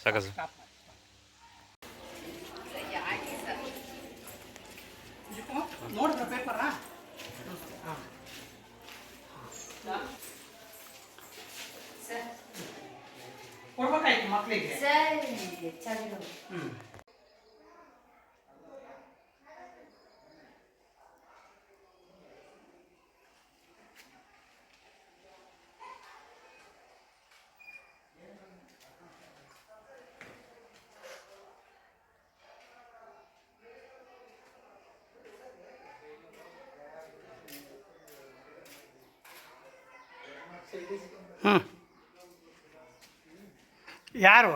ಸಾಕ sir. Stop ಮಾಡಿ. ನೋಡಿದ್ರ ಪೇಪರ? ಹಾಂ ಕೊಡ್ಬೇಕಾಯ್ತು ಮಕ್ಕಳಿಗೆ. ಹ್ಞೂ ಯಾರು?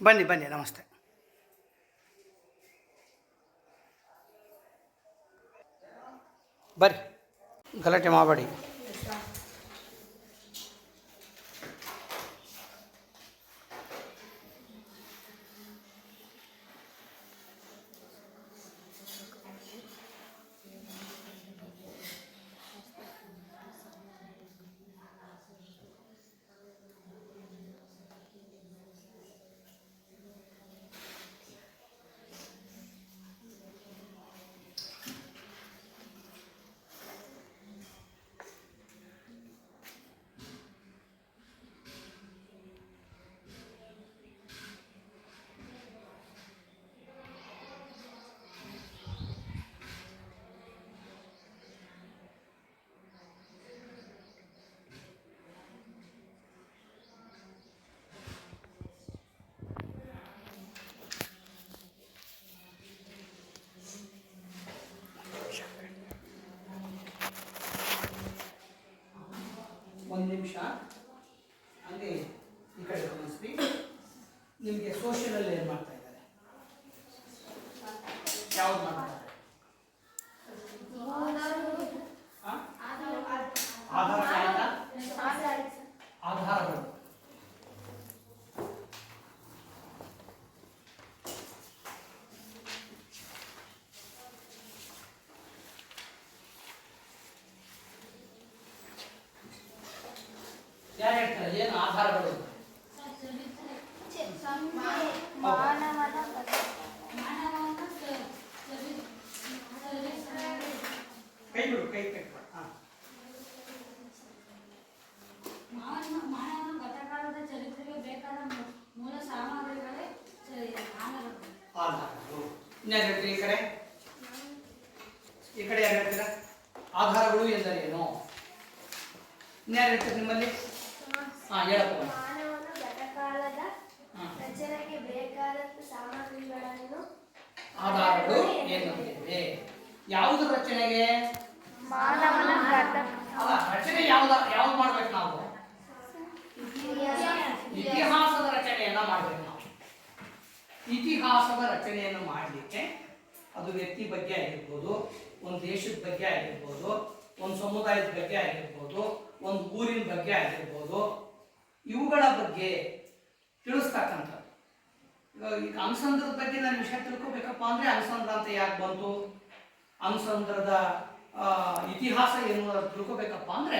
ಬನ್ನಿ ಬನ್ನಿ, ನಮಸ್ತೆ. ಬರ್ರಿ, ಗಲಾಟೆ ಮಾಡಬೇಡಿ. ಒಂದು ನಿಮಿಷ ಹಂಗೆ ಈ ಕಡೆ ಗಮನಿಸ್ರಿ. ನಿಮಗೆ ಸೋಷಿಯಲಲ್ಲಿ ಏನು ಮಾಡ್ತಾ ಇದ್ದಾರೆ? ಯಾವ್ದು ಮಾಡ್ತಾರೆ? ಆಧಾರ ಸಹಿತ ಆಧಾರಗಳು. ಯಾರು ಹೇಳ್ತಾರೆ ಏನು ಆಧಾರಗಳು? ಕೈ ಬಿಡು, ಕೈ ಕಟ್ಟ. ಮಾನವನ ಗತಕಾಲದ ಚರಿತ್ರೆಗೆ ಬೇಕಾದ ಮೂಲ ಸಾಮಗ್ರಿಗಳೇ ಆಧಾರಗಳು. ಇನ್ಯಾರು ಹೇಳ್ತೀರಿ ಈ ಕಡೆ? ಈ ಕಡೆ ಯಾರು ಹೇಳ್ತೀರಾ? ಆಧಾರಗಳು ಎಂದರೇನು? ಇನ್ಯಾರು ಹೇಳ್ತೀರಿ ನಿಮ್ಮಲ್ಲಿ? ಹಾಂ, ಹೇಳಪ್ಪ. ಮಾನವನ ಗತಕಾಲದ ರಚನೆಗೆ ಬೇಕಾದಂತ ಸಾಮಗ್ರಿಗಳನ್ನು ಆಧಾರಗಳು ಎನ್ನುತ್ತೇವೆ. ಯಾವುದು ರಚನೆಗೆ? ಮಾನವನ ಅಲ್ಲ, ರಚನೆ ಯಾವ್ದು ಮಾಡ್ಬೇಕು ನಾವು? ಇತಿಹಾಸದ ರಚನೆಯನ್ನ ಮಾಡ್ಬೇಕು ನಾವು. ಇತಿಹಾಸದ ರಚನೆಯನ್ನು ಮಾಡಲಿಕ್ಕೆ ಅದು ವ್ಯಕ್ತಿ ಬಗ್ಗೆ ಆಗಿರ್ಬೋದು, ಒಂದು ದೇಶದ ಬಗ್ಗೆ ಆಗಿರ್ಬೋದು, ಒಂದು ಸಮುದಾಯದ ಬಗ್ಗೆ ಆಗಿರ್ಬೋದು, ಒಂದು ಊರಿನ ಬಗ್ಗೆ ಆಗಿರ್ಬೋದು, ಇವುಗಳ ಬಗ್ಗೆ ತಿಳಿಸ್ತಕ್ಕಂಥದ್ದು. ಈಗ ಅನುಸಂಧಾನದ ಬಗ್ಗೆ ನಾನು ವಿಷಯ ತಿಳ್ಕೊಬೇಕಪ್ಪ ಅಂದರೆ ಅನುಸಂಧಾನ ಅಂತ ಯಾಕೆ ಬಂತು, ಅನುಸಂಧಾನದ ಇತಿಹಾಸ ಏನು ತಿಳ್ಕೊಬೇಕಪ್ಪ ಅಂದರೆ